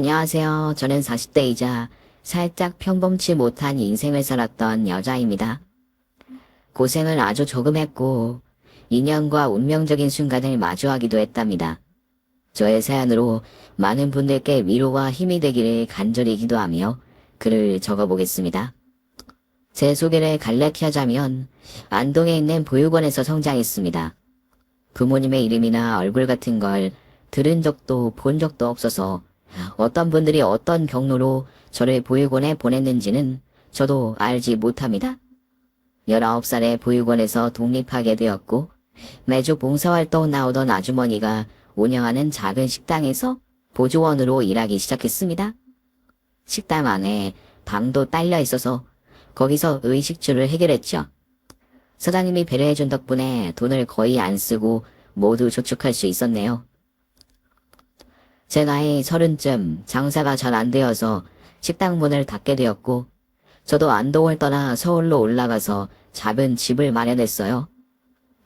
안녕하세요. 저는 40대이자 살짝 평범치 못한 인생을 살았던 여자입니다. 고생을 아주 조금 했고 인연과 운명적인 순간을 마주하기도 했답니다. 저의 사연으로 많은 분들께 위로와 힘이 되기를 간절히 기도하며 글을 적어보겠습니다. 제 소개를 간략히 하자면 안동에 있는 보육원에서 성장했습니다. 부모님의 이름이나 얼굴 같은 걸 들은 적도 본 적도 없어서 어떤 분들이 어떤 경로로 저를 보육원에 보냈는지는 저도 알지 못합니다. 19살에 보육원에서 독립하게 되었고 매주 봉사활동 나오던 아주머니가 운영하는 작은 식당에서 보조원으로 일하기 시작했습니다. 식당 안에 방도 딸려 있어서 거기서 의식주를 해결했죠. 사장님이 배려해준 덕분에 돈을 거의 안 쓰고 모두 저축할 수 있었네요. 제 나이 30쯤 장사가 잘 안 되어서 식당 문을 닫게 되었고 저도 안동을 떠나 서울로 올라가서 작은 집을 마련했어요.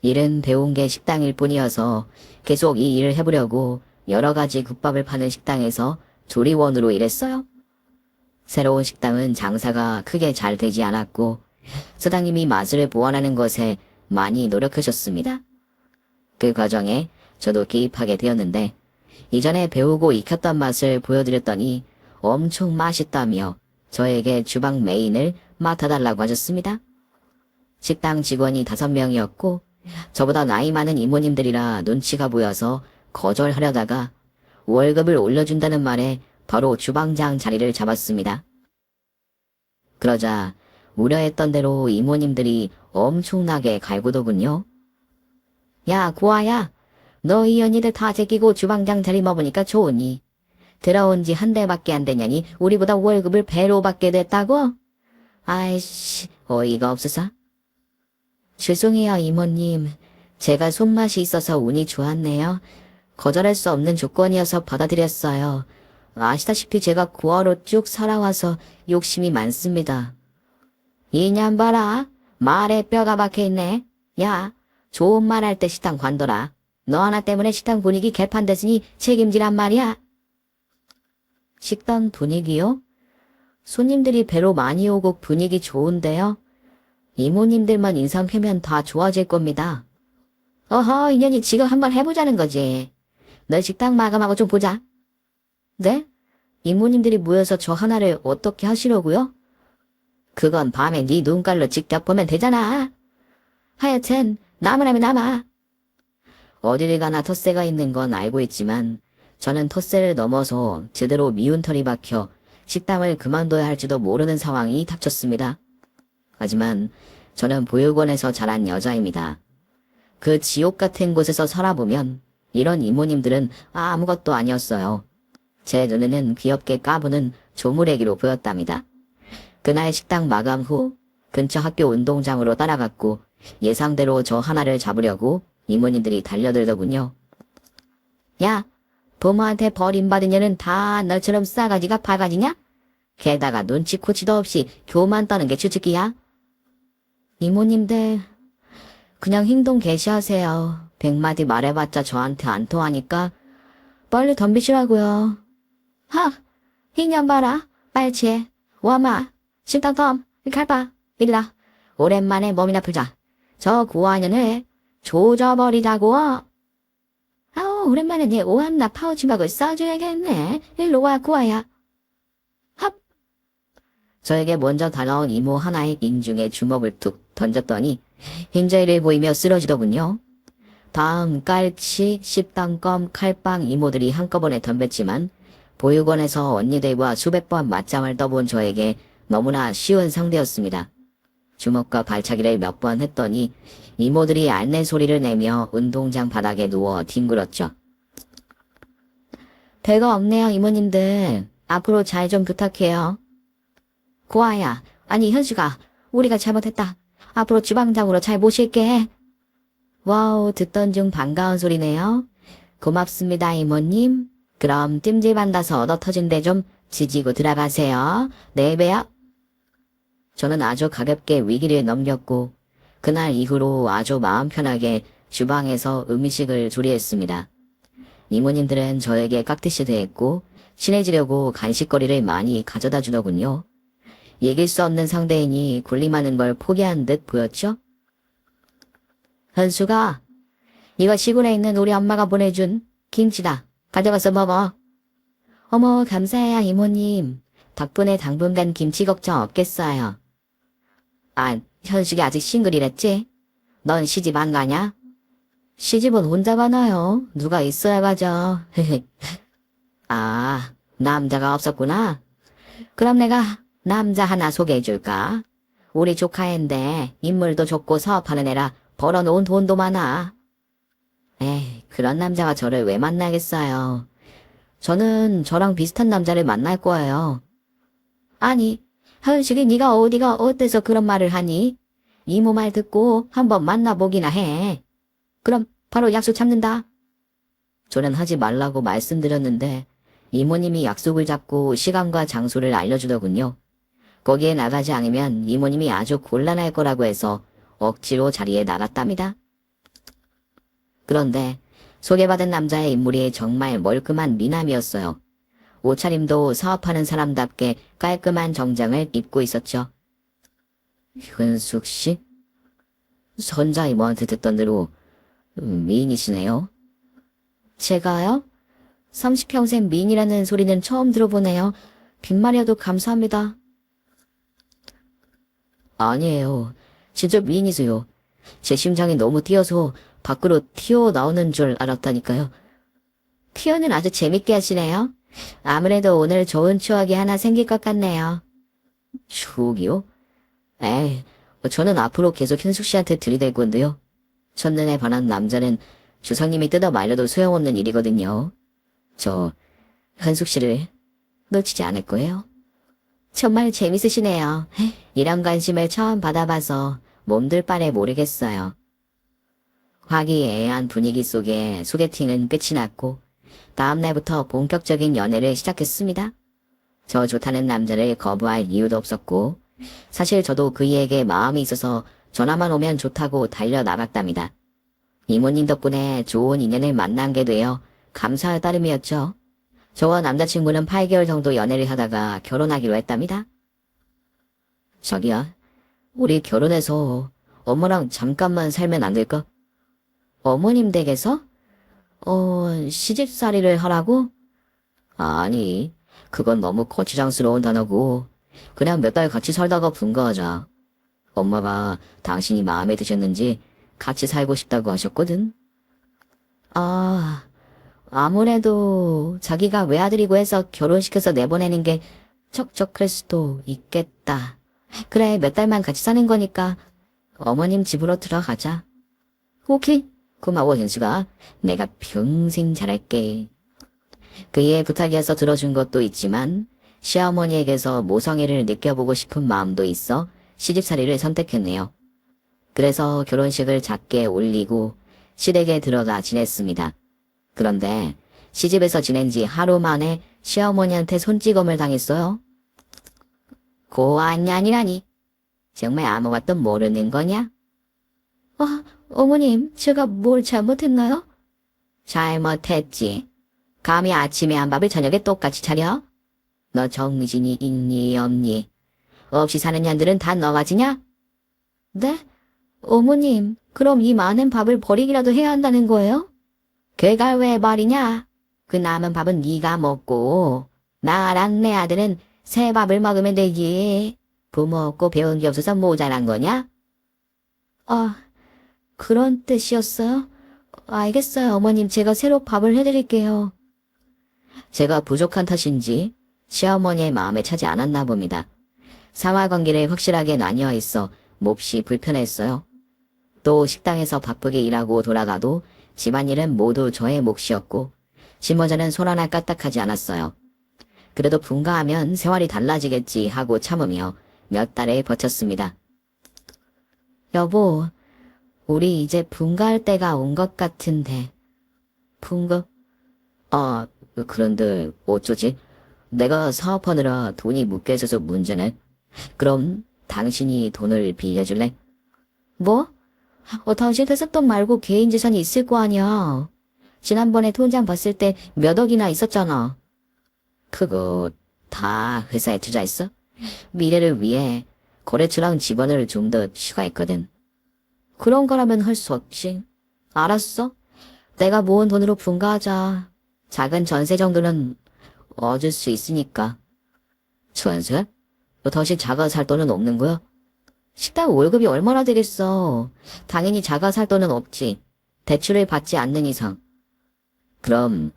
일은 배운 게 식당일 뿐이어서 계속 이 일을 해보려고 여러 가지 국밥을 파는 식당에서 조리원으로 일했어요. 새로운 식당은 장사가 크게 잘 되지 않았고 사장님이 맛을 보완하는 것에 많이 노력하셨습니다. 그 과정에 저도 개입하게 되었는데 이전에 배우고 익혔던 맛을 보여드렸더니 엄청 맛있다며 저에게 주방 메인을 맡아달라고 하셨습니다. 식당 직원이 5명이었고 저보다 나이 많은 이모님들이라 눈치가 보여서 거절하려다가 월급을 올려준다는 말에 바로 주방장 자리를 잡았습니다. 그러자 우려했던 대로 이모님들이 엄청나게 갈구더군요. 야, 고아야. 너 이 언니들 다 제끼고 주방장 자리 먹으니까 좋으니 들어온 지 한 달밖에 안 되냐니 우리보다 월급을 배로 받게 됐다고? 아이씨, 어이가 없어서. 죄송해요, 이모님. 제가 손맛이 있어서 운이 좋았네요. 거절할 수 없는 조건이어서 받아들였어요. 아시다시피 제가 고아로 쭉 살아와서 욕심이 많습니다. 이년 봐라. 말에 뼈가 박혀있네. 야, 좋은 말 할 때 식당 관둬라. 너 하나 때문에 식당 분위기 개판됐으니 책임지란 말이야. 식당 분위기요? 손님들이 배로 많이 오고 분위기 좋은데요? 이모님들만 인상하면 다 좋아질 겁니다. 어허, 인연이 지금 한번 해보자는 거지. 너 식당 마감하고 좀 보자. 네? 이모님들이 모여서 저 하나를 어떻게 하시려고요? 그건 밤에 네 눈깔로 직접 보면 되잖아. 하여튼 남을 하면 남아. 어디를 가나 텃세가 있는 건 알고 있지만 저는 텃세를 넘어서 제대로 미운 털이 박혀 식당을 그만둬야 할지도 모르는 상황이 닥쳤습니다. 하지만 저는 보육원에서 자란 여자입니다. 그 지옥 같은 곳에서 살아보면 이런 이모님들은 아무것도 아니었어요. 제 눈에는 귀엽게 까부는 조물애기로 보였답니다. 그날 식당 마감 후 근처 학교 운동장으로 따라갔고 예상대로 저 하나를 잡으려고 이모님들이 달려들더군요. 야, 부모한테 버림받은 년은 다 너처럼 싸가지가 바가지냐? 게다가 눈치코치도 없이 교만 떠는 게 주특기야? 이모님들, 그냥 행동 개시하세요. 100마디 말해봤자 저한테 안 통하니까 빨리 덤비시라고요. 하, 이년 봐라. 빨치해. 와마, 심탕텀, 칼바, 일라. 오랜만에 몸이나 풀자. 저 고아년을 조져버리자고. 아우, 오랜만에 내 오한나 파우치막을 써줘야겠네. 일로 와, 고아야. 합. 저에게 먼저 다가온 이모 하나의 인중에 주먹을 툭 던졌더니 힘자위를 보이며 쓰러지더군요. 다음 깔치, 씹당껌, 칼빵 이모들이 한꺼번에 덤볐지만 보육원에서 언니들과 수백 번 맞짱을 떠본 저에게 너무나 쉬운 상대였습니다. 주먹과 발차기를 몇 번 했더니 이모들이 앓는 소리를 내며 운동장 바닥에 누워 뒹굴었죠. 별거 없네요, 이모님들. 앞으로 잘 좀 부탁해요. 고아야, 아니 현수가, 우리가 잘못했다. 앞으로 주방장으로 잘 모실게. 와우, 듣던 중 반가운 소리네요. 고맙습니다, 이모님. 그럼 찜질방 가서 얻어 터진 데 좀 지지고 들어가세요. 네, 배야. 저는 아주 가볍게 위기를 넘겼고 그날 이후로 아주 마음 편하게 주방에서 음식을 조리했습니다. 이모님들은 저에게 깍듯이 대했고 친해지려고 간식거리를 많이 가져다 주더군요. 이길 수 없는 상대이니 군림하는 걸 포기한 듯 보였죠? 현수가, 이거 시골에 있는 우리 엄마가 보내준 김치다. 가져가서 먹어. 어머, 감사해요, 이모님. 덕분에 당분간 김치 걱정 없겠어요. 아, 현숙이 아직 싱글이랬지? 넌 시집 안 가냐? 시집은 혼자 가나요? 누가 있어야 가죠. 아, 남자가 없었구나. 그럼 내가 남자 하나 소개해줄까? 우리 조카인데 인물도 좋고 사업하는 애라 벌어놓은 돈도 많아. 에이, 그런 남자가 저를 왜 만나겠어요. 저는 저랑 비슷한 남자를 만날 거예요. 아니, 현식이 네가 어디가 어때서 그런 말을 하니? 이모 말 듣고 한번 만나보기나 해. 그럼 바로 약속 잡는다. 저는 하지 말라고 말씀드렸는데 이모님이 약속을 잡고 시간과 장소를 알려주더군요. 거기에 나가지 않으면 이모님이 아주 곤란할 거라고 해서 억지로 자리에 나갔답니다. 그런데 소개받은 남자의 인물이 정말 멀끔한 미남이었어요. 옷차림도 사업하는 사람답게 깔끔한 정장을 입고 있었죠. 현숙 씨? 선자 이모한테 듣던 대로 미인이시네요. 제가요? 30평생 미인이라는 소리는 처음 들어보네요. 빈말이어도 감사합니다. 아니에요. 진짜 미인이세요. 제 심장이 너무 뛰어서 밖으로 튀어나오는 줄 알았다니까요. 표현은 아주 재밌게 하시네요. 아무래도 오늘 좋은 추억이 하나 생길 것 같네요. 추억이요? 에이, 저는 앞으로 계속 현숙 씨한테 들이댈 건데요. 첫눈에 반한 남자는 주상님이 뜯어 말려도 소용없는 일이거든요. 저 현숙 씨를 놓치지 않을 거예요. 정말 재밌으시네요. 이런 관심을 처음 받아봐서 몸둘 바를 모르겠어요. 화기애애한 분위기 속에 소개팅은 끝이 났고 다음날부터 본격적인 연애를 시작했습니다. 저 좋다는 남자를 거부할 이유도 없었고 사실 저도 그이에게 마음이 있어서 전화만 오면 좋다고 달려나갔답니다. 이모님 덕분에 좋은 인연을 만나게 되어 감사할 따름이었죠. 저와 남자친구는 8개월 정도 연애를 하다가 결혼하기로 했답니다. 자기야, 우리 결혼해서 엄마랑 잠깐만 살면 안 될까? 어머님 댁에서? 시집살이를 하라고? 아니, 그건 너무 거추장스러운 단어고 그냥 몇 달 같이 살다가 분가하자. 엄마가 당신이 마음에 드셨는지 같이 살고 싶다고 하셨거든. 아, 아무래도 자기가 외아들이고 해서 결혼시켜서 내보내는 게 척척할 수도 있겠다. 그래, 몇 달만 같이 사는 거니까 어머님 집으로 들어가자. 오케이, 고마워 현수가. 내가 평생 잘할게. 그의 부탁이어서 들어준 것도 있지만 시어머니에게서 모성애를 느껴보고 싶은 마음도 있어 시집살이를 선택했네요. 그래서 결혼식을 작게 올리고 시댁에 들어가 지냈습니다. 그런데 시집에서 지낸 지 하루 만에 시어머니한테 손찌검을 당했어요. 고아냐 아니라니. 정말 아무것도 모르는 거냐? 어머님, 제가 뭘 잘못했나요? 잘못했지. 감히 아침에 한 밥을 저녁에 똑같이 차려? 너 정신이 있니 없니? 없이 사는 년들은 다 너가지냐? 네? 어머님, 그럼 이 많은 밥을 버리기라도 해야 한다는 거예요? 걔가 왜 버리냐? 그 남은 밥은 네가 먹고 나랑 내 아들은 새 밥을 먹으면 되지. 부모 없고 배운 게 없어서 모자란 거냐? 그런 뜻이었어요? 알겠어요, 어머님. 제가 새로 밥을 해드릴게요. 제가 부족한 탓인지 시어머니의 마음에 차지 않았나 봅니다. 상하관계를 확실하게 나뉘어 있어 몹시 불편했어요. 또 식당에서 바쁘게 일하고 돌아가도 집안일은 모두 저의 몫이었고 심호자는 손 하나 까딱하지 않았어요. 그래도 분가하면 생활이 달라지겠지 하고 참으며 몇 달을 버텼습니다. 여보, 우리 이제 분가할 때가 온 것 같은데. 분가? 그런데 어쩌지? 내가 사업하느라 돈이 묶여 있어서 문제네. 그럼 당신이 돈을 빌려줄래? 뭐? 당신 회사돈 말고 개인 재산이 있을 거 아니야. 지난번에 통장 봤을 때 몇 억이나 있었잖아. 그거 다 회사에 투자했어? 미래를 위해 거래처랑 직원을 좀 더 추가했거든. 그런 거라면 할 수 없지. 알았어. 내가 모은 돈으로 분가하자. 작은 전세 정도는 얻을 수 있으니까. 전세? 너 다시 자가 살 돈은 없는 거야? 식당 월급이 얼마나 되겠어. 당연히 자가 살 돈은 없지. 대출을 받지 않는 이상. 그럼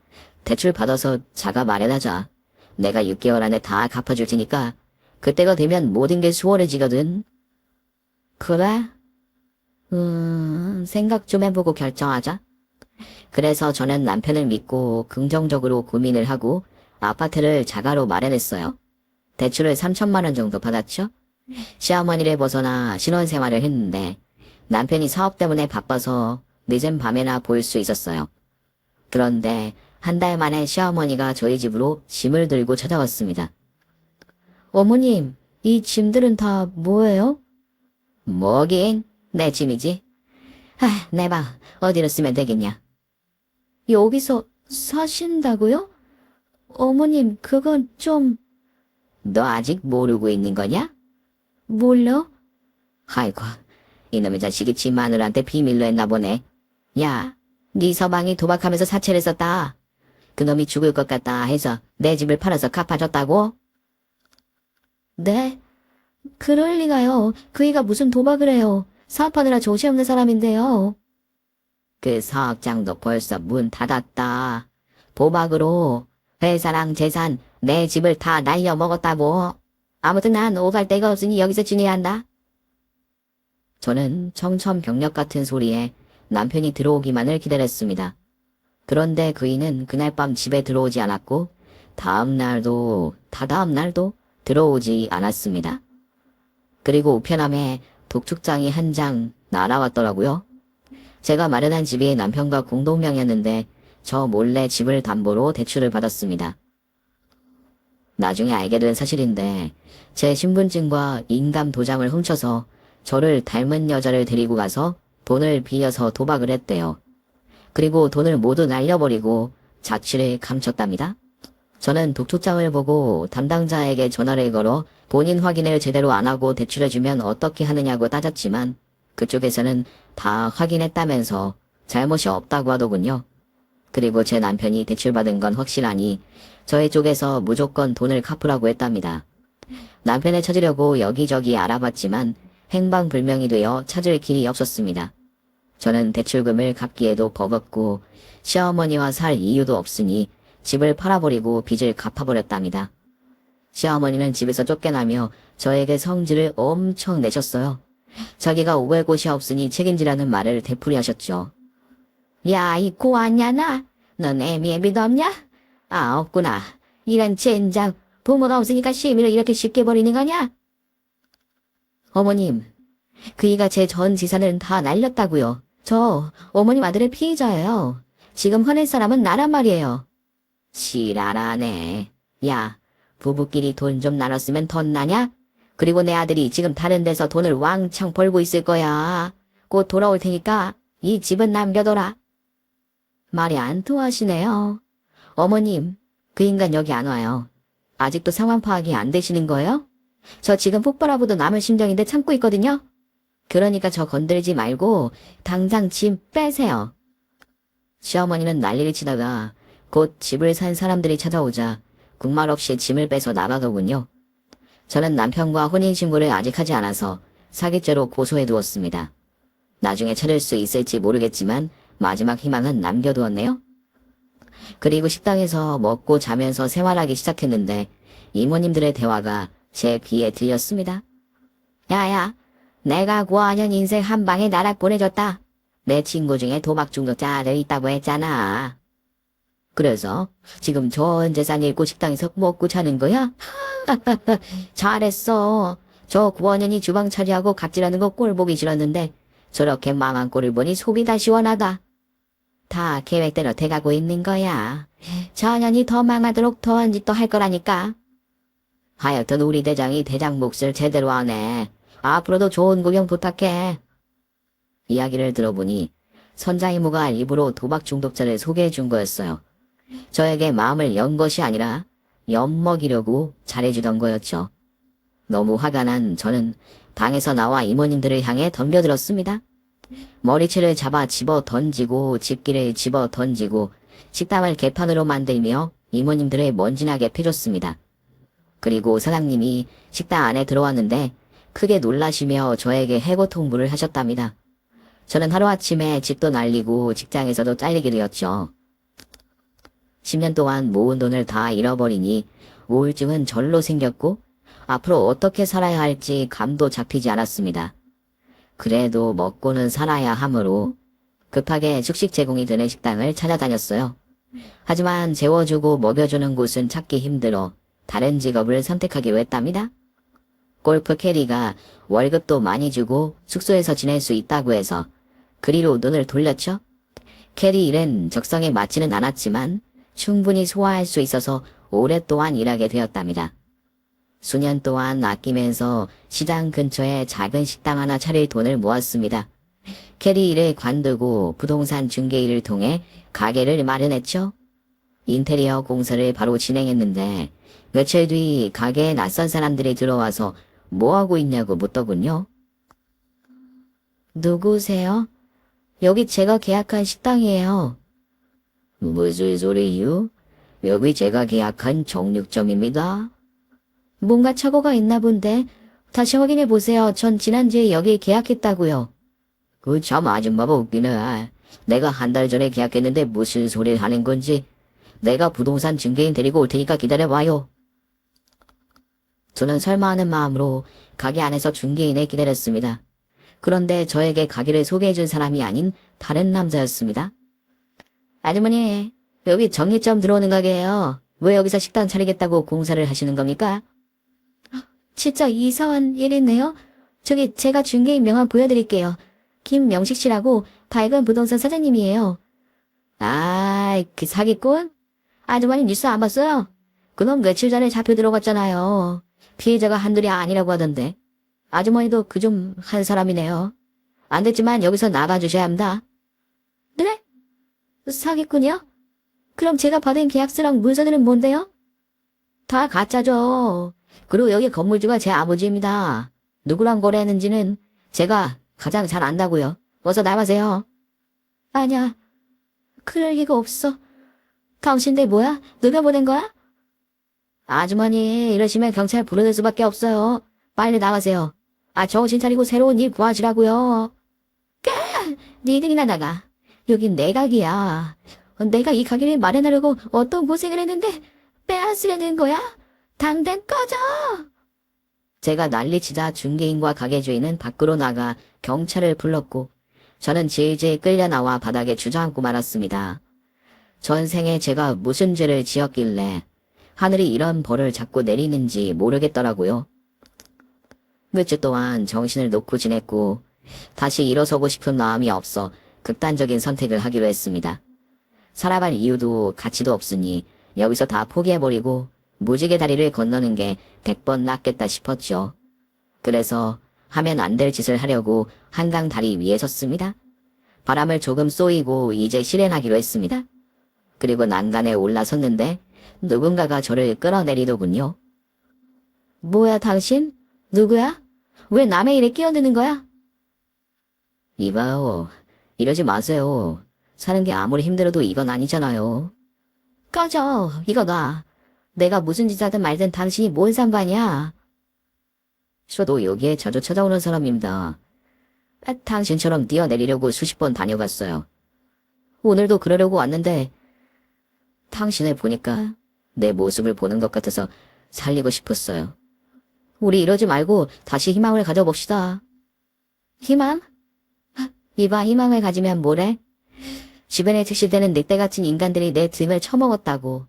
대출 받아서 자가 마련하자. 내가 6개월 안에 다 갚아줄 테니까 그때가 되면 모든 게 수월해지거든. 그래? 생각 좀 해보고 결정하자. 그래서 저는 남편을 믿고 긍정적으로 고민을 하고 아파트를 자가로 마련했어요. 대출을 3천만 원 정도 받았죠. 시어머니를 벗어나 신혼생활을 했는데 남편이 사업 때문에 바빠서 늦은 밤에나 볼 수 있었어요. 그런데 한 달 만에 시어머니가 저희 집으로 짐을 들고 찾아왔습니다. 어머님, 이 짐들은 다 뭐예요? 뭐긴, 내 짐이지. 내봐, 어디로 쓰면 되겠냐? 여기서 사신다고요? 어머님, 그건 좀... 너 아직 모르고 있는 거냐? 몰라? 아이고, 이놈의 자식이 지 마누라한테 비밀로 했나 보네. 야, 네 서방이 도박하면서 사채를 썼다. 그놈이 죽을 것 같다 해서 내 집을 팔아서 갚아줬다고? 네? 그럴 리가요. 그이가 무슨 도박을 해요. 사업하느라 조시없는 사람인데요. 그 사업장도 벌써 문 닫았다. 도박으로 회사랑 재산, 내 집을 다 날려먹었다고. 아무튼 난 오갈 데가 없으니 여기서 지내야 한다. 저는 청천벽력 같은 소리에 남편이 들어오기만을 기다렸습니다. 그런데 그이는 그날 밤 집에 들어오지 않았고 다음 날도 다다음 날도 들어오지 않았습니다. 그리고 우편함에 독촉장이 한 장 날아왔더라고요. 제가 마련한 집이 남편과 공동명이었는데 저 몰래 집을 담보로 대출을 받았습니다. 나중에 알게 된 사실인데 제 신분증과 인감 도장을 훔쳐서 저를 닮은 여자를 데리고 가서 돈을 빌려서 도박을 했대요. 그리고 돈을 모두 날려버리고 자취를 감췄답니다. 저는 독촉장을 보고 담당자에게 전화를 걸어 본인 확인을 제대로 안 하고 대출해주면 어떻게 하느냐고 따졌지만 그쪽에서는 다 확인했다면서 잘못이 없다고 하더군요. 그리고 제 남편이 대출받은 건 확실하니 저희 쪽에서 무조건 돈을 갚으라고 했답니다. 남편을 찾으려고 여기저기 알아봤지만 행방불명이 되어 찾을 길이 없었습니다. 저는 대출금을 갚기에도 버겁고 시어머니와 살 이유도 없으니 집을 팔아버리고 빚을 갚아버렸답니다. 시어머니는 집에서 쫓겨나며 저에게 성질을 엄청 내셨어요. 자기가 오갈 곳이 없으니 책임지라는 말을 되풀이하셨죠. 야, 이 고았냐나? 넌 애미애미도 없냐? 아, 없구나. 이런 젠장, 부모가 없으니까 시비를 이렇게 쉽게 버리는 거냐? 어머님, 그이가 제 전 재산을 다 날렸다고요. 저 어머님 아들의 피해자예요. 지금 화낼 사람은 나란 말이에요. 지랄하네. 야, 부부끼리 돈 좀 나눴으면 덧나냐? 그리고 내 아들이 지금 다른 데서 돈을 왕창 벌고 있을 거야. 곧 돌아올 테니까 이 집은 남겨둬라. 말이 안 통하시네요. 어머님, 그 인간 여기 안 와요. 아직도 상황 파악이 안 되시는 거예요? 저 지금 폭발하고도 남을 심정인데 참고 있거든요. 그러니까 저 건들지 말고 당장 짐 빼세요. 시어머니는 난리를 치다가 곧 집을 산 사람들이 찾아오자 국말 없이 짐을 빼서 나가더군요. 저는 남편과 혼인신고를 아직 하지 않아서 사기죄로 고소해두었습니다. 나중에 찾을 수 있을지 모르겠지만 마지막 희망은 남겨두었네요. 그리고 식당에서 먹고 자면서 생활하기 시작했는데 이모님들의 대화가 제 귀에 들렸습니다. 야야, 내가 고아년 인생 한 방에 나락 보내줬다. 내 친구 중에 도박 중독자들 있다고 했잖아. 그래서 지금 전 재산 잃고 식당에서 먹고 자는 거야? 잘했어. 저 고아년이 주방 차지하고 갑질하는 거 꼴 보기 싫었는데 저렇게 망한 꼴을 보니 속이 다 시원하다. 다 계획대로 돼가고 있는 거야. 자년이 더 망하도록 더한 짓도 할 거라니까. 하여튼 우리 대장이 대장 몫을 제대로 하네. 앞으로도 좋은 구경 부탁해. 이야기를 들어보니 선자 이모가 일부러 도박 중독자를 소개해 준 거였어요. 저에게 마음을 연 것이 아니라 엿먹이려고 잘해주던 거였죠. 너무 화가 난 저는 방에서 나와 이모님들을 향해 덤벼들었습니다. 머리채를 잡아 집어 던지고 집기를 집어 던지고 식당을 개판으로 만들며 이모님들을 먼지나게 패줬습니다. 그리고 사장님이 식당 안에 들어왔는데 크게 놀라시며 저에게 해고 통보를 하셨답니다. 저는 하루아침에 집도 날리고 직장에서도 잘리게 되었죠. 10년 동안 모은 돈을 다 잃어버리니 우울증은 절로 생겼고 앞으로 어떻게 살아야 할지 감도 잡히지 않았습니다. 그래도 먹고는 살아야 하므로 급하게 숙식 제공이 되는 식당을 찾아다녔어요. 하지만 재워주고 먹여주는 곳은 찾기 힘들어 다른 직업을 선택하기로 했답니다. 골프 캐리가 월급도 많이 주고 숙소에서 지낼 수 있다고 해서 그리로 눈을 돌렸죠. 캐리 일은 적성에 맞지는 않았지만 충분히 소화할 수 있어서 오랫동안 일하게 되었답니다. 수년 동안 아끼면서 시장 근처에 작은 식당 하나 차릴 돈을 모았습니다. 캐리 일을 관두고 부동산 중개 일을 통해 가게를 마련했죠. 인테리어 공사를 바로 진행했는데 며칠 뒤 가게에 낯선 사람들이 들어와서 뭐하고 있냐고 묻더군요. 누구세요? 여기 제가 계약한 식당이에요. 무슨 소리유? 여기 제가 계약한 정육점입니다. 뭔가 착오가 있나 본데 다시 확인해 보세요. 전 지난주에 여기 계약했다고요. 그 참 아줌마가 웃기네. 내가 한 달 전에 계약했는데 무슨 소리를 하는 건지. 내가 부동산 중개인 데리고 올 테니까 기다려봐요. 저는 설마 하는 마음으로 가게 안에서 중개인을 기다렸습니다. 그런데 저에게 가게를 소개해준 사람이 아닌 다른 남자였습니다. 아주머니, 여기 정리점 들어오는 가게예요. 왜 여기서 식당 차리겠다고 공사를 하시는 겁니까? 진짜 이상한 일이네요. 저기 제가 중개인 명함 보여드릴게요. 김명식 씨라고 밝은 부동산 사장님이에요. 아, 그 사기꾼? 아주머니 뉴스 안 봤어요? 그놈 며칠 전에 잡혀 들어갔잖아요. 피해자가 한둘이 아니라고 하던데. 아주머니도 그 좀 한 사람이네요. 안 됐지만 여기서 나가주셔야 합니다. 네? 사기꾼이요? 그럼 제가 받은 계약서랑 문서들은 뭔데요? 다 가짜죠. 그리고 여기 건물주가 제 아버지입니다. 누구랑 거래했는지는 제가 가장 잘 안다고요. 어서 나가세요. 아니야. 그럴 리가 없어. 당신들 뭐야? 누가 보낸 거야? 아주머니, 이러시면 경찰 부르는 수밖에 없어요. 빨리 나가세요. 정신 차리고 새로운 일 구하시라고요. 니들이나 나가. 여긴 내 가게야. 내가 이 가게를 마련하려고 어떤 고생을 했는데 빼앗으려는 거야? 당장 꺼져! 제가 난리치자 중개인과 가게 주인은 밖으로 나가 경찰을 불렀고 저는 질질 끌려 나와 바닥에 주저앉고 말았습니다. 전생에 제가 무슨 죄를 지었길래 하늘이 이런 벌을 자꾸 내리는지 모르겠더라고요. 몇 주 동안 정신을 놓고 지냈고 다시 일어서고 싶은 마음이 없어 극단적인 선택을 하기로 했습니다. 살아갈 이유도 가치도 없으니 여기서 다 포기해버리고 무지개 다리를 건너는 게 100번 낫겠다 싶었죠. 그래서 하면 안 될 짓을 하려고 한강 다리 위에 섰습니다. 바람을 조금 쏘이고 이제 실행하기로 했습니다. 그리고 난간에 올라섰는데 누군가가 저를 끌어내리더군요. 뭐야 당신? 누구야? 왜 남의 일에 끼어드는 거야? 이봐요. 이러지 마세요. 사는 게 아무리 힘들어도 이건 아니잖아요. 꺼져. 이거 놔. 내가 무슨 짓 하든 말든 당신이 뭔 상관이야. 저도 여기에 자주 찾아오는 사람입니다. 당신처럼 뛰어내리려고 수십 번 다녀갔어요. 오늘도 그러려고 왔는데 당신을 보니까 내 모습을 보는 것 같아서 살리고 싶었어요. 우리 이러지 말고 다시 희망을 가져봅시다. 희망? 이봐, 희망을 가지면 뭐래? 주변에 즉시되는 늑대 같은 인간들이 내 등을 쳐먹었다고.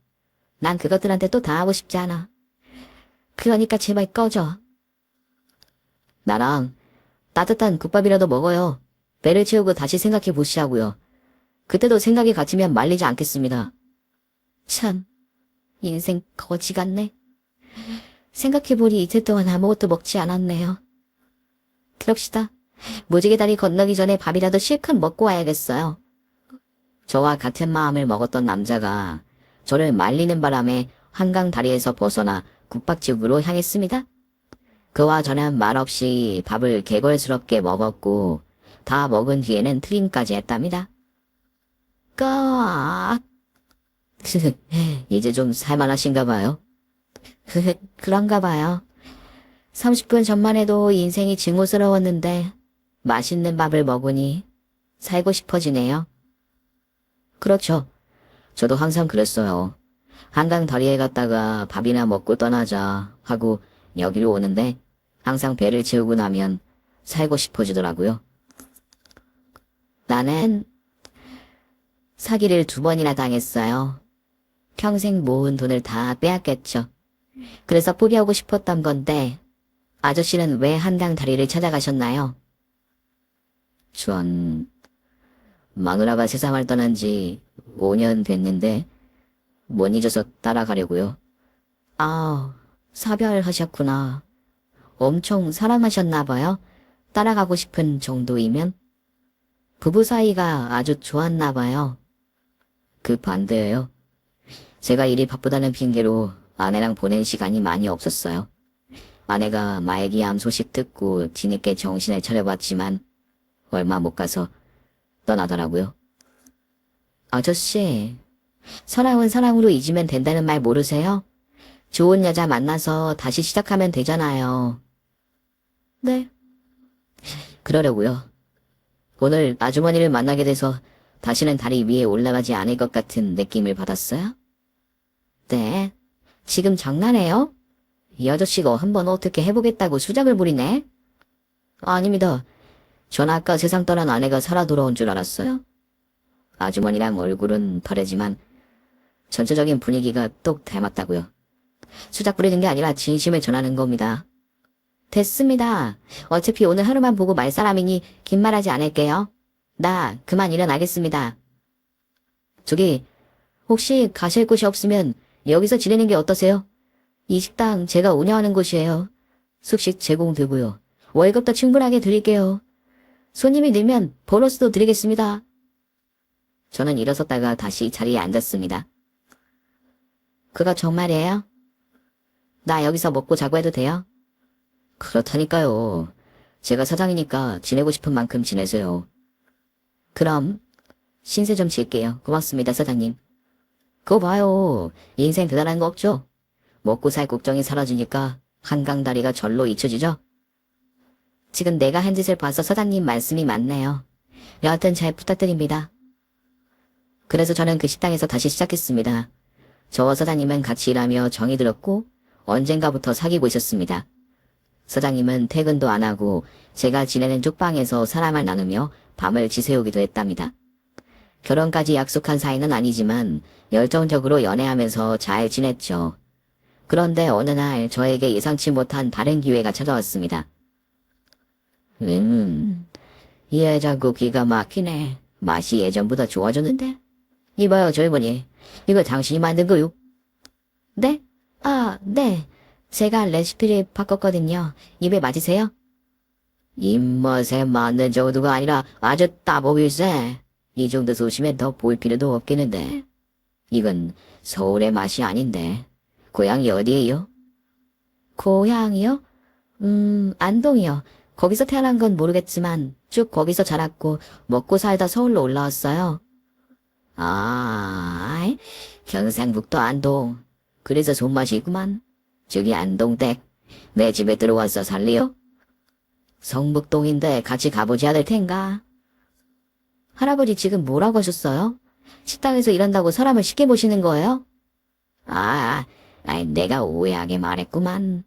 난 그것들한테 또 당하고 싶지 않아. 그러니까 제발 꺼져. 나랑 따뜻한 국밥이라도 먹어요. 배를 채우고 다시 생각해 보시라고요. 그때도 생각이 같으면 말리지 않겠습니다. 참, 인생 거지 같네. 생각해보니 이틀 동안 아무것도 먹지 않았네요. 그럽시다. 무지개 다리 건너기 전에 밥이라도 실컷 먹고 와야겠어요. 저와 같은 마음을 먹었던 남자가 저를 말리는 바람에 한강 다리에서 벗어나 국밥집으로 향했습니다. 그와 저는 말없이 밥을 개걸스럽게 먹었고 다 먹은 뒤에는 트림까지 했답니다. 까 이제 좀 살만하신가 봐요. 그런가 봐요. 30분 전만 해도 인생이 증오스러웠는데 맛있는 밥을 먹으니 살고 싶어지네요. 그렇죠. 저도 항상 그랬어요. 한강 다리에 갔다가 밥이나 먹고 떠나자 하고 여기로 오는데 항상 배를 채우고 나면 살고 싶어지더라고요. 나는 사기를 2번이나 당했어요. 평생 모은 돈을 다 빼앗겼죠. 그래서 포기하고 싶었던 건데 아저씨는 왜 한강 다리를 찾아가셨나요? 전 마누라가 세상을 떠난 지 5년 됐는데 못 잊어서 따라가려고요. 아, 사별하셨구나. 엄청 사랑하셨나 봐요. 따라가고 싶은 정도이면. 부부 사이가 아주 좋았나 봐요. 그 반대예요. 제가 일이 바쁘다는 핑계로 아내랑 보낸 시간이 많이 없었어요. 아내가 말기암 소식 듣고 뒤늦게 정신을 차려봤지만 얼마 못 가서 떠나더라고요. 아저씨, 사랑은 사랑으로 잊으면 된다는 말 모르세요? 좋은 여자 만나서 다시 시작하면 되잖아요. 네. 그러려고요. 오늘 아주머니를 만나게 돼서 다시는 다리 위에 올라가지 않을 것 같은 느낌을 받았어요? 네. 지금 장난해요? 이 아저씨가 한번 어떻게 해보겠다고 수작을 부리네? 아닙니다. 전 아까 세상 떠난 아내가 살아 돌아온 줄 알았어요. 아주머니랑 얼굴은 다르지만 전체적인 분위기가 똑 닮았다고요. 수작 부리는 게 아니라 진심을 전하는 겁니다. 됐습니다. 어차피 오늘 하루만 보고 말 사람이니 긴 말하지 않을게요. 나 그만 일어나겠습니다. 저기 혹시 가실 곳이 없으면 여기서 지내는 게 어떠세요? 이 식당 제가 운영하는 곳이에요. 숙식 제공되고요. 월급도 충분하게 드릴게요. 손님이 늘면 보너스도 드리겠습니다. 저는 일어섰다가 다시 자리에 앉았습니다. 그거 정말이에요? 나 여기서 먹고 자고 해도 돼요? 그렇다니까요. 제가 사장이니까 지내고 싶은 만큼 지내세요. 그럼 신세 좀 질게요. 고맙습니다, 사장님. 그거 봐요. 인생 대단한 거 없죠? 먹고 살 걱정이 사라지니까 한강다리가 절로 잊혀지죠? 지금 내가 한 짓을 봐서 사장님 말씀이 맞네요. 여하튼 잘 부탁드립니다. 그래서 저는 그 식당에서 다시 시작했습니다. 저와 사장님은 같이 일하며 정이 들었고 언젠가부터 사귀고 있었습니다. 사장님은 퇴근도 안 하고 제가 지내는 쪽방에서 사람을 나누며 밤을 지새우기도 했답니다. 결혼까지 약속한 사이는 아니지만 열정적으로 연애하면서 잘 지냈죠. 그런데 어느 날 저에게 예상치 못한 다른 기회가 찾아왔습니다. 이 해장국 기가 막히네. 맛이 예전보다 좋아졌는데? 이봐요, 젊은이. 이거 당신이 만든 거요? 네? 아, 네. 제가 레시피를 바꿨거든요. 입에 맞으세요? 입맛에 맞는 정도가 아니라 아주 따보일세. 이 정도 소시면 더 볼 필요도 없겠는데. 이건 서울의 맛이 아닌데. 고향이 어디예요? 고향이요? 안동이요. 거기서 태어난 건 모르겠지만 쭉 거기서 자랐고 먹고 살다 서울로 올라왔어요. 아, 경상북도 안동. 그래서 손맛이 있구만. 저기 안동댁. 내 집에 들어와서 살리요? 성북동인데 같이 가보지 않을 텐가? 할아버지 지금 뭐라고 하셨어요? 식당에서 일한다고 사람을 쉽게 보시는 거예요? 내가 오해하게 말했구만.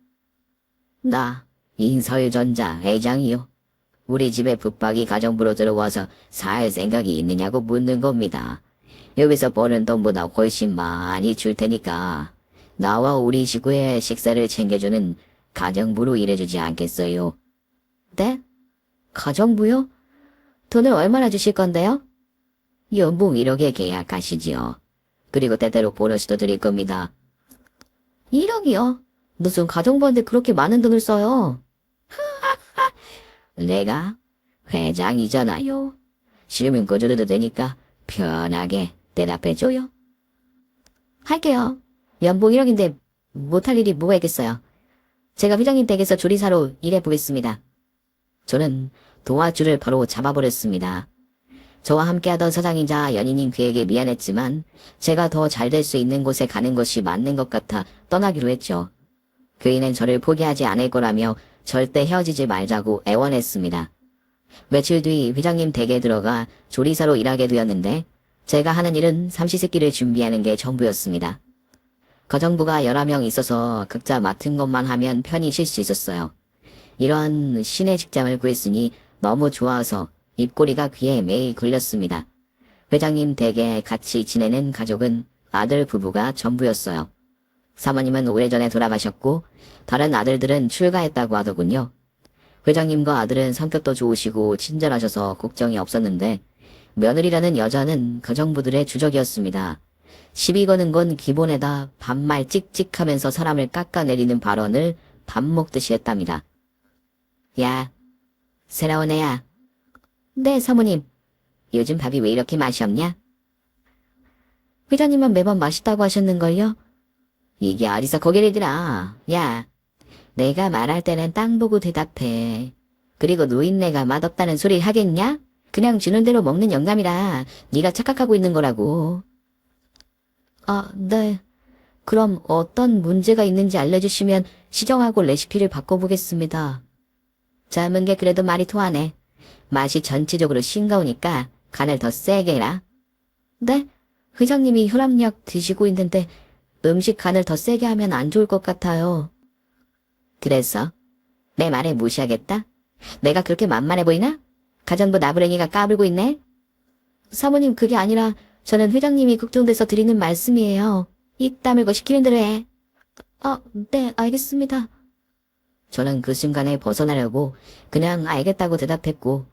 나 인서유전자 회장이요. 우리 집에 붙박이 가정부로 들어와서 살 생각이 있느냐고 묻는 겁니다. 여기서 버는 돈보다 훨씬 많이 줄 테니까 나와 우리 식구의 식사를 챙겨주는 가정부로 일해주지 않겠어요? 네? 가정부요? 돈을 얼마나 주실 건데요? 연봉 1억에 계약하시지요. 그리고 때때로 보너스도 드릴 겁니다. 1억이요? 무슨 가정부한테 그렇게 많은 돈을 써요? 내가 회장이잖아요. 싫으면 꺼져도 되니까 편하게 대답해줘요. 할게요. 연봉 1억인데 못할 일이 뭐가 있겠어요. 제가 회장님 댁에서 조리사로 일해보겠습니다. 저는 동아줄을 바로 잡아버렸습니다. 저와 함께하던 사장이자 연인인 그에게 미안했지만 제가 더 잘 될 수 있는 곳에 가는 것이 맞는 것 같아 떠나기로 했죠. 그이는 저를 포기하지 않을 거라며 절대 헤어지지 말자고 애원했습니다. 며칠 뒤 회장님 댁에 들어가 조리사로 일하게 되었는데 제가 하는 일은 삼시세끼를 준비하는 게 전부였습니다. 가정부가 여러 명 있어서 각자 맡은 것만 하면 편히 쉴 수 있었어요. 이런 신의 직장을 구했으니 너무 좋아서 입꼬리가 귀에 매일 걸렸습니다. 회장님 댁에 같이 지내는 가족은 아들 부부가 전부였어요. 사모님은 오래전에 돌아가셨고 다른 아들들은 출가했다고 하더군요. 회장님과 아들은 성격도 좋으시고 친절하셔서 걱정이 없었는데 며느리라는 여자는 가정부들의 주적이었습니다. 시비 거는 건 기본에다 반말 찍찍하면서 사람을 깎아내리는 발언을 밥 먹듯이 했답니다. 야, 새로운 애야. 네, 사모님. 요즘 밥이 왜 이렇게 맛이 없냐? 회장님은 매번 맛있다고 하셨는걸요? 이게 어디서 고개를 들어. 야, 내가 말할 때는 땅 보고 대답해. 그리고 노인네가 맛없다는 소리 하겠냐? 그냥 주는 대로 먹는 영감이라 네가 착각하고 있는 거라고. 아, 네. 그럼 어떤 문제가 있는지 알려주시면 시정하고 레시피를 바꿔보겠습니다. 젊은 게 그래도 말이 통하네. 맛이 전체적으로 싱거우니까 간을 더 세게 해라. 네? 회장님이 혈압약 드시고 있는데 음식 간을 더 세게 하면 안 좋을 것 같아요. 그래서? 내 말에 무시하겠다? 내가 그렇게 만만해 보이나? 가정부 나부랭이가 까불고 있네? 사모님, 그게 아니라 저는 회장님이 걱정돼서 드리는 말씀이에요. 입 다물고 시키는 대로 해. 아, 네, 알겠습니다. 저는 그 순간에 벗어나려고 그냥 알겠다고 대답했고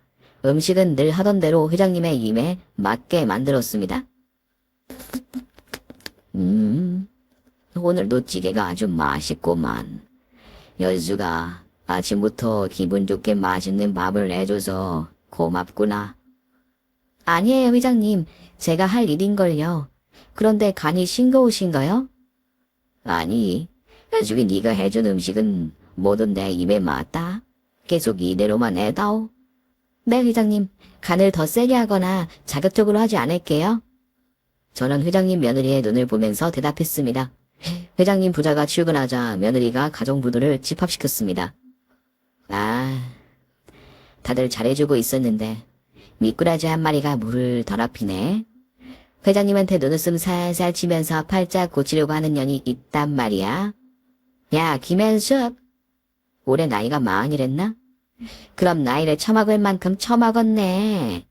음식은 늘 하던 대로 회장님의 입에 맞게 만들었습니다. 오늘도 찌개가 아주 맛있구만. 연수가 아침부터 기분 좋게 맛있는 밥을 내줘서 고맙구나. 아니에요, 회장님. 제가 할 일인걸요. 그런데 간이 싱거우신가요? 아니, 나중에 네가 해준 음식은 모두 내 입에 맞다. 계속 이대로만 해다오. 네, 회장님. 간을 더 세게 하거나 자극적으로 하지 않을게요. 저는 회장님 며느리의 눈을 보면서 대답했습니다. 회장님 부자가 출근하자 며느리가 가정부들을 집합시켰습니다. 아, 다들 잘해주고 있었는데 미꾸라지 한 마리가 물을 더럽히네. 회장님한테 눈웃음 살살 치면서 팔짝 고치려고 하는 년이 있단 말이야. 야, 김현숙. 올해 나이가 40이랬나? 그럼 나이를 처먹을 만큼 처먹었네.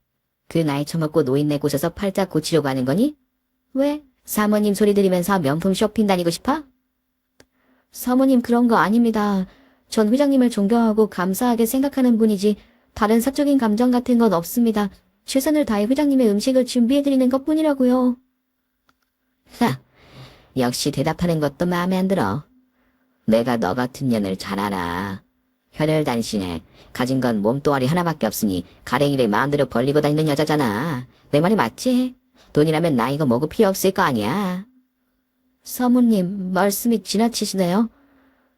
그 나이 처먹고 노인네 꼬셔서 팔짝 고치려고 하는 거니? 왜? 사모님 소리 들으면서 명품 쇼핑 다니고 싶어? 사모님, 그런 거 아닙니다. 전 회장님을 존경하고 감사하게 생각하는 분이지 다른 사적인 감정 같은 건 없습니다. 최선을 다해 회장님의 음식을 준비해드리는 것뿐이라고요. 하, 역시 대답하는 것도 마음에 안 들어. 내가 너 같은 년을 잘 알아. 혈혈단신에 가진 건 몸뚱아리 하나밖에 없으니 가랭이를 마음대로 벌리고 다니는 여자잖아. 내 말이 맞지? 돈이라면 나 이거 뭐고 필요 없을 거 아니야. 사모님, 말씀이 지나치시네요.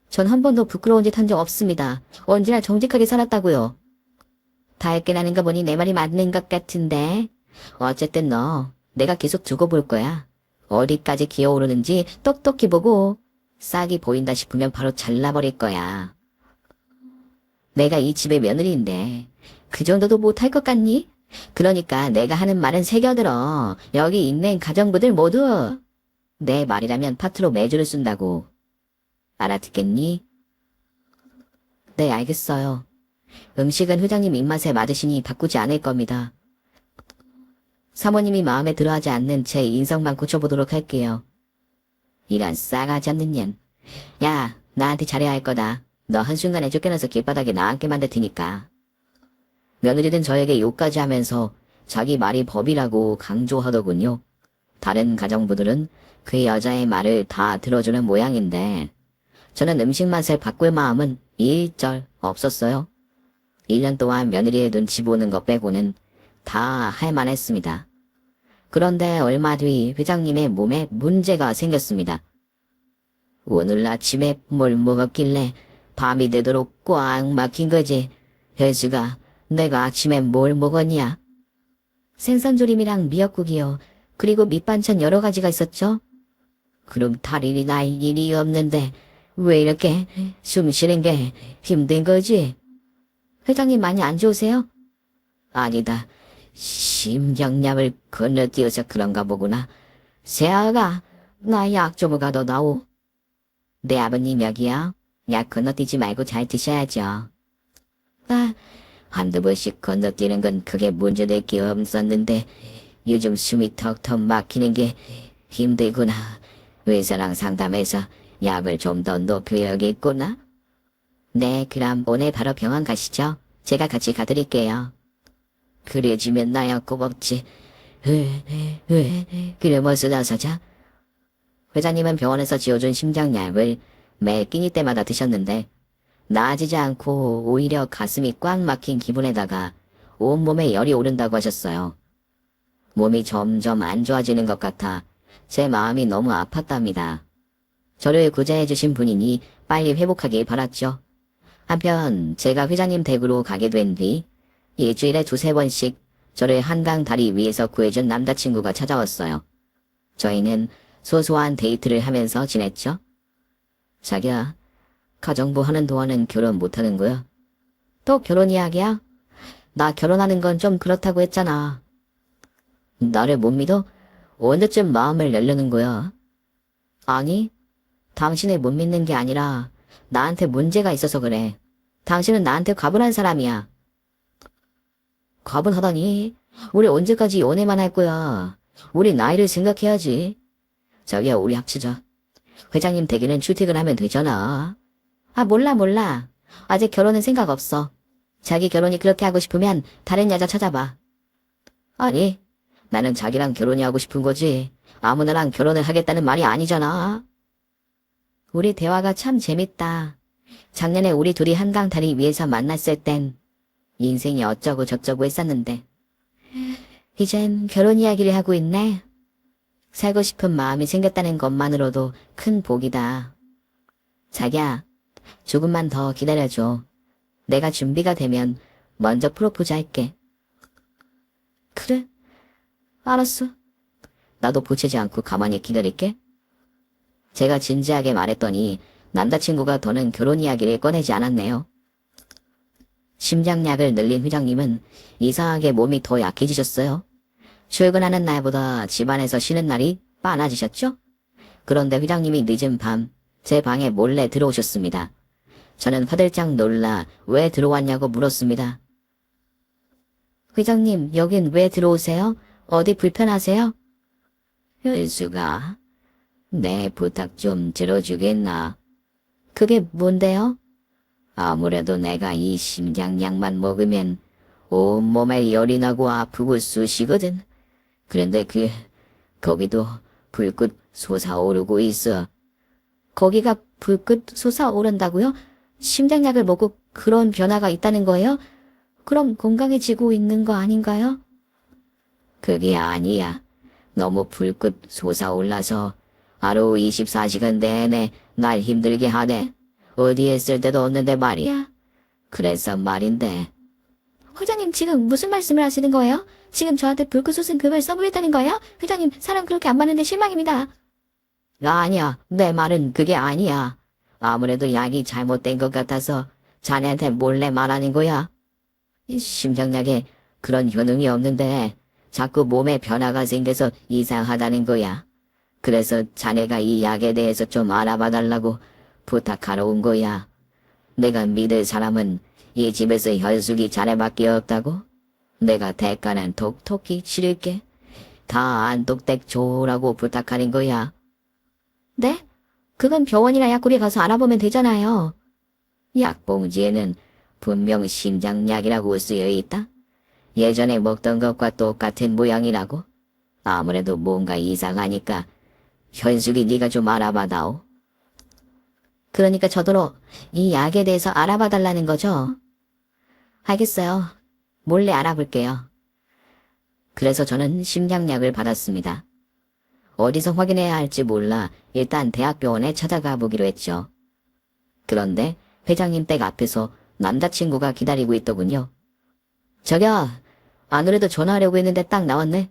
전 한 번도 부끄러운 짓 한 적 없습니다. 언제나 정직하게 살았다고요. 다했게 나는 거 보니 내 말이 맞는 것 같은데. 어쨌든 너 내가 계속 두고 볼 거야. 어디까지 기어오르는지 똑똑히 보고 싹이 보인다 싶으면 바로 잘라버릴 거야. 내가 이 집의 며느리인데 그 정도도 못할 것 같니? 그러니까 내가 하는 말은 새겨들어. 여기 있는 가정부들 모두 내 말이라면 파트로 매주를 쓴다고. 알아듣겠니? 네, 알겠어요. 음식은 회장님 입맛에 맞으시니 바꾸지 않을 겁니다. 사모님이 마음에 들어하지 않는 제 인성만 고쳐보도록 할게요. 이런 싸가지 없는 년. 야, 나한테 잘해야 할 거다. 너 한순간에 쫓겨나서 길바닥에 나앉게 만들 테니까. 며느리는 저에게 욕까지 하면서 자기 말이 법이라고 강조하더군요. 다른 가정부들은 그 여자의 말을 다 들어주는 모양인데 저는 음식 맛을 바꿀 마음은 일절 없었어요. 1년 동안 며느리의 눈치 보는 것 빼고는 다 할 만했습니다. 그런데 얼마 뒤 회장님의 몸에 문제가 생겼습니다. 오늘 아침에 뭘 먹었길래 밤이 되도록 꽉 막힌 거지. 혜수가, 내가 아침에 뭘 먹었냐? 생선조림이랑 미역국이요. 그리고 밑반찬 여러 가지가 있었죠. 그럼 탈일이 날 일이 없는데 왜 이렇게 숨 쉬는 게 힘든 거지? 회장님 많이 안 좋으세요? 아니다. 심장약을 건너뛰어서 그런가 보구나. 세아가, 나 약 좀 가도 나오. 내 아버님 여기요. 약 건너뛰지 말고 잘 드셔야죠. 한두 번씩 건너뛰는 건 크게 문제될 게 없었는데 요즘 숨이 턱턱 막히는 게 힘들구나. 의사랑 상담해서 약을 좀 더 높여야겠구나. 네, 그럼 오늘 바로 병원 가시죠. 제가 같이 가드릴게요. 그래지면 나야 고맙지. 그래 뭐서 나서자. 회장님은 병원에서 지어준 심장약을 매 끼니 때마다 드셨는데 나아지지 않고 오히려 가슴이 꽉 막힌 기분에다가 온몸에 열이 오른다고 하셨어요. 몸이 점점 안 좋아지는 것 같아 제 마음이 너무 아팠답니다. 저를 구제해 주신 분이니 빨리 회복하길 바랐죠. 한편 제가 회장님 댁으로 가게 된 뒤 일주일에 두세 번씩 저를 한강 다리 위에서 구해준 남자친구가 찾아왔어요. 저희는 소소한 데이트를 하면서 지냈죠. 자기야, 가정부 하는 동안은 결혼 못하는 거야? 또 결혼 이야기야? 나 결혼하는 건 좀 그렇다고 했잖아. 나를 못 믿어? 언제쯤 마음을 열려는 거야? 아니, 당신을 못 믿는 게 아니라 나한테 문제가 있어서 그래. 당신은 나한테 과분한 사람이야. 과분하다니? 우리 언제까지 연애만 할 거야? 우리 나이를 생각해야지. 자기야, 우리 합치자. 회장님 댁에는 출퇴근하면 되잖아. 몰라. 아직 결혼은 생각 없어. 자기 결혼이 그렇게 하고 싶으면 다른 여자 찾아봐. 아니, 나는 자기랑 결혼이 하고 싶은 거지. 아무나랑 결혼을 하겠다는 말이 아니잖아. 우리 대화가 참 재밌다. 작년에 우리 둘이 한강 다리 위에서 만났을 땐 인생이 어쩌고 저쩌고 했었는데 이젠 결혼 이야기를 하고 있네. 살고 싶은 마음이 생겼다는 것만으로도 큰 복이다. 자기야, 조금만 더 기다려줘. 내가 준비가 되면 먼저 프로포즈 할게. 그래? 알았어. 나도 보채지 않고 가만히 기다릴게. 제가 진지하게 말했더니 남자친구가 더는 결혼 이야기를 꺼내지 않았네요. 심장약을 늘린 회장님은 이상하게 몸이 더 약해지셨어요. 출근하는 날보다 집안에서 쉬는 날이 많아지셨죠? 그런데 회장님이 늦은 밤 제 방에 몰래 들어오셨습니다. 저는 화들짝 놀라 왜 들어왔냐고 물었습니다. 회장님, 여긴 왜 들어오세요? 어디 불편하세요? 현수가, 내 부탁 좀 들어주겠나? 그게 뭔데요? 아무래도 내가 이 심장약만 먹으면 온몸에 열이 나고 아프고 쑤시거든. 그런데 거기도 불끝 솟아오르고 있어. 거기가 불끝 솟아오른다고요? 심장약을 먹고 그런 변화가 있다는 거예요? 그럼 건강해지고 있는 거 아닌가요? 그게 아니야. 너무 불끝 솟아올라서 하루 24시간 내내 날 힘들게 하네. 어디에 쓸 데도 없는데 말이야. 그래서 말인데. 회장님 지금 무슨 말씀을 하시는 거예요? 지금 저한테 불꽃 솟은 그걸 써보겠다는 거예요? 회장님 사람 그렇게 안 맞는데 실망입니다. 아니야. 내 말은 그게 아니야. 아무래도 약이 잘못된 것 같아서 자네한테 몰래 말하는 거야. 이 심장약에 그런 효능이 없는데 자꾸 몸에 변화가 생겨서 이상하다는 거야. 그래서 자네가 이 약에 대해서 좀 알아봐 달라고 부탁하러 온 거야. 내가 믿을 사람은 이 집에서 현숙이 자네밖에 없다고? 내가 대가는 톡톡히 치를게. 다 안똑댁 줘라고 부탁하는 거야. 네? 그건 병원이나 약국에 가서 알아보면 되잖아요. 약봉지에는 분명 심장약이라고 쓰여 있다. 예전에 먹던 것과 똑같은 모양이라고. 아무래도 뭔가 이상하니까 현숙이 네가 좀 알아봐다오. 그러니까 저더러 이 약에 대해서 알아봐 달라는 거죠? 알겠어요. 몰래 알아볼게요. 그래서 저는 심장약을 받았습니다. 어디서 확인해야 할지 몰라 일단 대학병원에 찾아가 보기로 했죠. 그런데 회장님 댁 앞에서 남자친구가 기다리고 있더군요. 저기요, 안 그래도 전화하려고 했는데 딱 나왔네.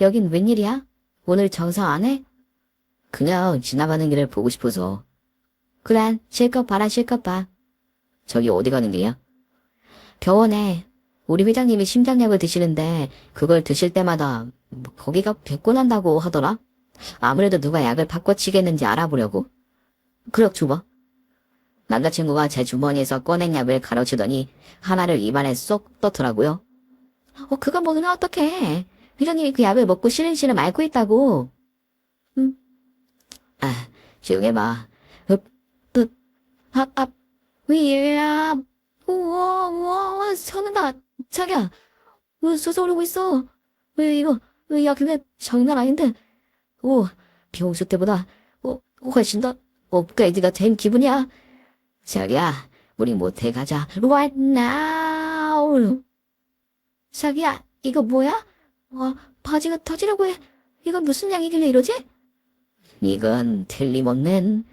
여긴 웬일이야? 오늘 장사 안 해? 그냥 지나가는 길을 보고 싶어서. 그래, 실컷 봐라 실컷 봐. 저기 어디 가는 길이야? 병원에. 우리 회장님이 심장약을 드시는데 그걸 드실 때마다 거기가 배꼽난다고 하더라. 아무래도 누가 약을 바꿔치겠는지 알아보려고. 그럭 줘봐. 남자친구가 제 주머니에서 꺼낸 약을 가로치더니 하나를 입안에 쏙 넣더라고요. 그거 먹으면 어떡해. 회장님이 그 약을 먹고 시름시름 앓고 있다고. 조용히 해봐. 위야. 우와, 서는다. 자기야, 왜 솟아오르고 있어? 야, 그게 장난 아닌데. 평소 때보다, 훨씬 더, 업그레이드가 된 기분이야. 자기야, 우리 모텔 가자. Right now. 자기야, 이거 뭐야? 바지가 터지려고 해. 이건 무슨 약이길래 이러지? 이건 틀림없는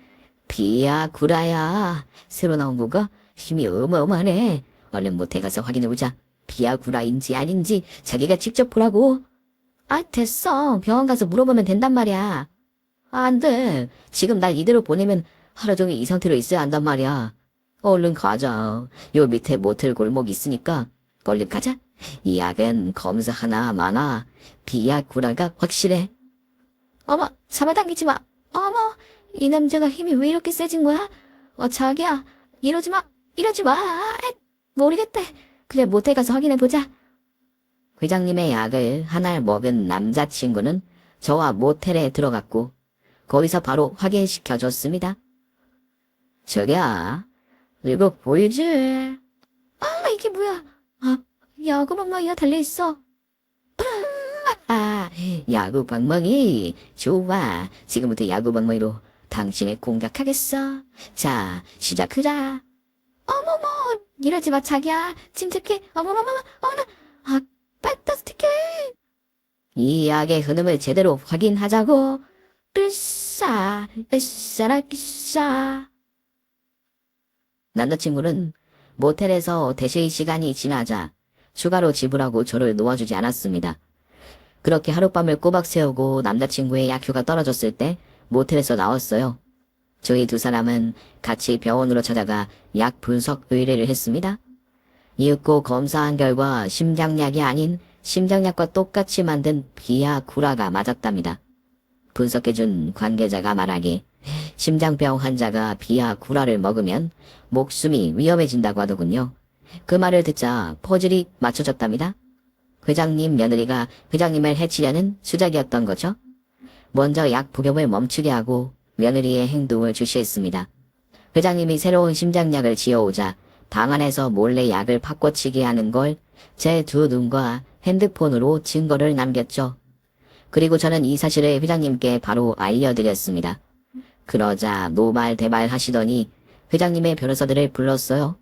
비아구라야. 새로 나온 거가 힘이 어마어마하네. 얼른 모텔 가서 확인해보자. 비아구라인지 아닌지 자기가 직접 보라고. 됐어. 병원 가서 물어보면 된단 말이야. 안 돼. 지금 날 이대로 보내면 하루 종일 이 상태로 있어야 한단 말이야. 얼른 가자. 요 밑에 모텔 골목 있으니까 얼른 가자. 이 약은 검사 하나 많아. 비아구라가 확실해. 어머, 잡아당기지 마. 어머, 이 남자가 힘이 왜 이렇게 세진 거야? 자기야, 이러지 마. 모르겠대. 그래, 모텔 가서 확인해보자. 회장님의 약을 하나 먹은 남자친구는 저와 모텔에 들어갔고 거기서 바로 확인시켜줬습니다. 저기야, 이거 보이지? 이게 뭐야? 야구방망이가 달려있어. 야구방망이. 좋아. 지금부터 야구방망이로 당신을 공격하겠어. 자, 시작하자. 어머머, 이러지 마, 자기야. 침착해. 어머머머, 판타스틱해. 이 약의 흐름을 제대로 확인하자고. 으쌰라. 남자친구는 모텔에서 대시 시간이 지나자 추가로 지불하고 저를 놓아주지 않았습니다. 그렇게 하룻밤을 꼬박 세우고 남자친구의 약효가 떨어졌을 때 모텔에서 나왔어요. 저희 두 사람은 같이 병원으로 찾아가 약 분석 의뢰를 했습니다. 이윽고 검사한 결과 심장약이 아닌 심장약과 똑같이 만든 비아구라가 맞았답니다. 분석해준 관계자가 말하기 심장병 환자가 비아구라를 먹으면 목숨이 위험해진다고 하더군요. 그 말을 듣자 퍼즐이 맞춰졌답니다. 회장님 며느리가 회장님을 해치려는 수작이었던 거죠. 먼저 약 복용을 멈추게 하고 며느리의 행동을 주시했습니다. 회장님이 새로운 심장약을 지어오자 방 안에서 몰래 약을 바꿔치기 하는 걸 제 두 눈과 핸드폰으로 증거를 남겼죠. 그리고 저는 이 사실을 회장님께 바로 알려드렸습니다. 그러자 노발대발 하시더니 회장님의 변호사들을 불렀어요.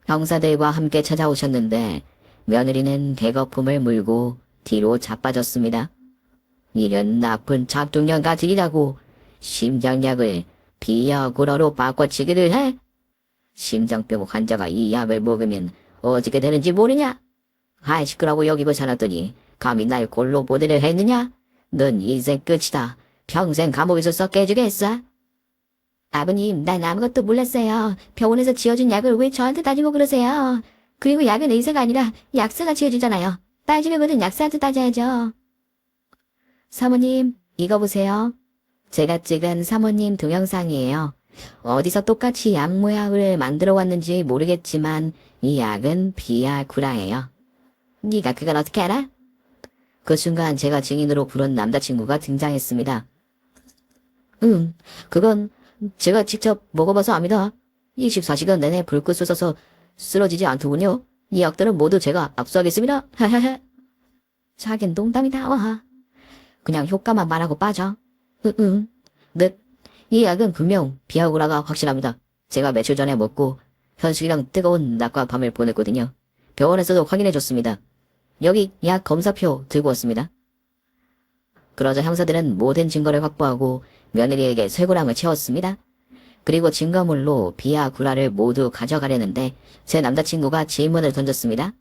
형사들과 함께 찾아오셨는데 며느리는 대거품을 물고 뒤로 자빠졌습니다. 이런 나쁜 잡동년 같으리라고 심장약을 비아구라로 바꿔치기를 해? 심장병 환자가 이 약을 먹으면 어떻게 되는지 모르냐? 시끄러워 여기고 살았더니 감히 날 골로 보내려 했느냐? 넌 인생 끝이다. 평생 감옥에서 썩게 해주겠어? 아버님, 난 아무것도 몰랐어요. 병원에서 지어준 약을 왜 저한테 따지고 그러세요? 그리고 약은 의사가 아니라 약사가 지어주잖아요. 따지려거든 약사한테 따져야죠. 사모님, 이거 보세요. 제가 찍은 사모님 동영상이에요. 어디서 똑같이 약 모양을 만들어 왔는지 모르겠지만 이 약은 비아구라예요. 네가 그걸 어떻게 알아? 그 순간 제가 증인으로 부른 남자친구가 등장했습니다. 그건 제가 직접 먹어봐서 압니다. 24시간 내내 불꽃 쏘셔서 쓰러지지 않더군요. 이 약들은 모두 제가 압수하겠습니다. 하하하. 자긴 농담이다. 와. 그냥 효과만 말하고 빠져. 네. 이 약은 분명 비아구라가 확실합니다. 제가 며칠 전에 먹고 현숙이랑 뜨거운 낮과 밤을 보냈거든요. 병원에서도 확인해줬습니다. 여기 약 검사표 들고 왔습니다. 그러자 형사들은 모든 증거를 확보하고 며느리에게 쇠고랑을 채웠습니다. 그리고 증거물로 비와 구라를 모두 가져가려는데 제 남자친구가 질문을 던졌습니다.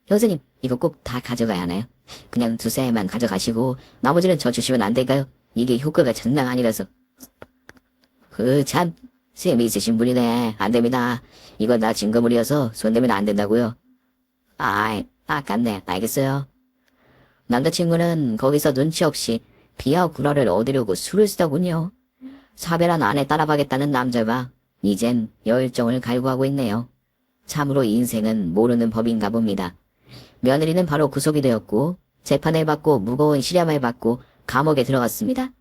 형사님, 이거 꼭 다 가져가야 하나요? 그냥 두세만 가져가시고 나머지는 저 주시면 안 될까요? 이게 효과가 장난 아니라서. 참, 셈이 있으신 분이네. 안 됩니다. 이건 다 증거물이어서 손대면 안 된다고요. 아깝네. 알겠어요. 남자친구는 거기서 눈치 없이 비와 구라를 얻으려고 술을 쓰더군요. 사별한 아내 따라가겠다는 남자가 이젠 열정을 갈구하고 있네요. 참으로 인생은 모르는 법인가 봅니다. 며느리는 바로 구속이 되었고 재판을 받고 무거운 실형을 받고 감옥에 들어갔습니다.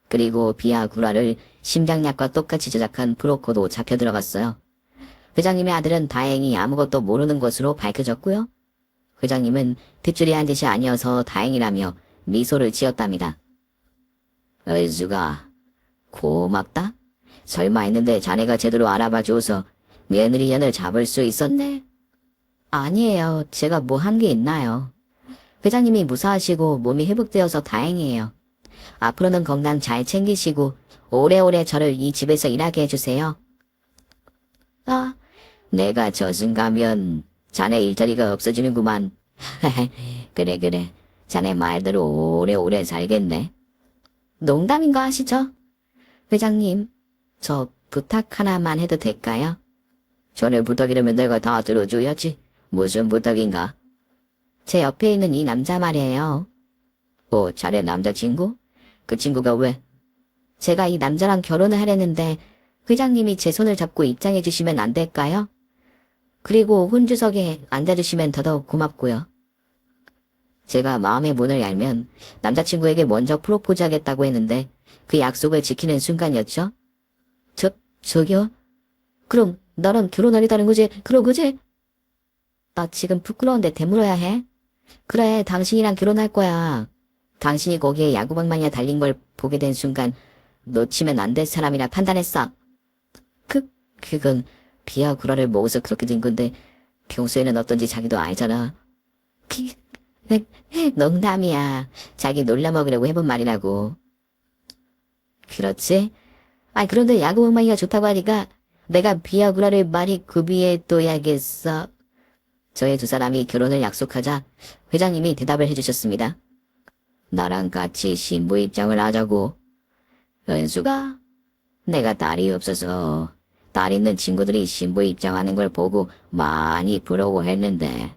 그리고 비와 구라를 심장약과 똑같이 제작한 브로커도 잡혀 들어갔어요. 회장님의 아들은 다행히 아무것도 모르는 것으로 밝혀졌고요. 회장님은 뒷줄이 한 짓이 아니어서 다행이라며 미소를 지었답니다. 은수가 고맙다. 설마 했는데 자네가 제대로 알아봐 줘서 며느리 년을 잡을 수 있었네. 아니에요. 제가 뭐 한 게 있나요. 회장님이 무사하시고 몸이 회복되어서 다행이에요. 앞으로는 건강 잘 챙기시고 오래오래 저를 이 집에서 일하게 해주세요. 내가 저승 가면 자네 일자리가 없어지는구만. 그래. 자네 말대로 오래오래 살겠네. 농담인 거 아시죠? 회장님, 저 부탁 하나만 해도 될까요? 전에 부탁이라면 내가 다 들어줘야지. 무슨 부탁인가? 제 옆에 있는 이 남자 말이에요. 자네 남자친구? 그 친구가 왜? 제가 이 남자랑 결혼을 하려는데 회장님이 제 손을 잡고 입장해 주시면 안 될까요? 그리고 혼주석에 앉아주시면 더더욱 고맙고요. 제가 마음의 문을 열면 남자친구에게 먼저 프로포즈 하겠다고 했는데 그 약속을 지키는 순간이었죠. 저기요? 그럼 나랑 결혼하겠다는 거지? 그런 거지? 나 지금 부끄러운데 되물어야 해? 그래, 당신이랑 결혼할 거야. 당신이 거기에 야구방망이가 달린 걸 보게 된 순간 놓치면 안 될 사람이라 판단했어. 그건 비와 구라를 먹어서 그렇게 된 건데 평소에는 어떤지 자기도 알잖아. 농담이야. 자기 놀라먹으려고 해본 말이라고. 그렇지? 그런데 야구방망이가 좋다고 하니까 내가 비와 구라를 많이 구비해 둬야겠어. 저희 두 사람이 결혼을 약속하자 회장님이 대답을 해주셨습니다. 나랑 같이 신부 입장을 하자고. 은수가 내가 딸이 없어서 딸 있는 친구들이 신부 입장하는 걸 보고 많이 부러워했는데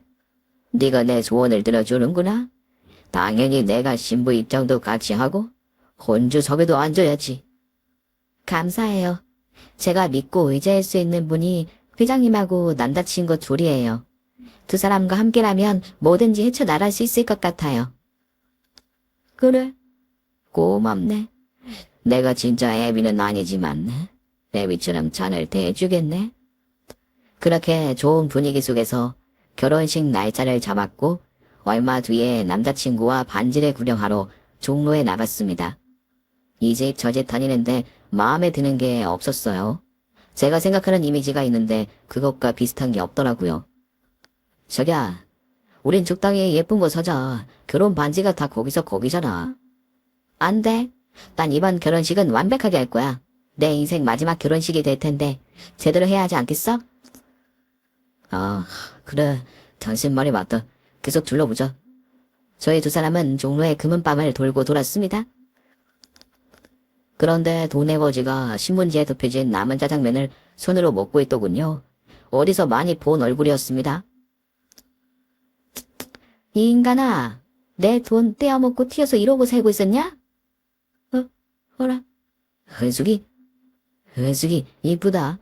네가 내 소원을 들어주는구나. 당연히 내가 신부 입장도 같이 하고 혼주석에도 앉아야지. 감사해요. 제가 믿고 의지할 수 있는 분이 회장님하고 남자친구 둘이에요. 두 사람과 함께라면 뭐든지 헤쳐나갈 수 있을 것 같아요. 그래? 고맙네. 내가 진짜 애비는 아니지만 애비처럼 자네를 대해주겠네. 그렇게 좋은 분위기 속에서 결혼식 날짜를 잡았고 얼마 뒤에 남자친구와 반지를 구경하러 종로에 나갔습니다. 이 집 저 집 다니는데 마음에 드는 게 없었어요. 제가 생각하는 이미지가 있는데 그것과 비슷한 게 없더라고요. 저기야, 우린 적당히 예쁜 거 사자. 결혼 반지가 다 거기잖아. 안 돼. 난 이번 결혼식은 완벽하게 할 거야. 내 인생 마지막 결혼식이 될 텐데 제대로 해야 하지 않겠어? 그래. 당신 말이 맞다. 계속 둘러보자. 저희 두 사람은 종로의 금은밤을 돌고 돌았습니다. 그런데 돈내버지가 신문지에 덮여진 남은 짜장면을 손으로 먹고 있더군요. 어디서 많이 본 얼굴이었습니다. 이 인간아, 내 돈 떼어먹고 튀어서 이러고 살고 있었냐? 어라? 은숙이 이쁘다.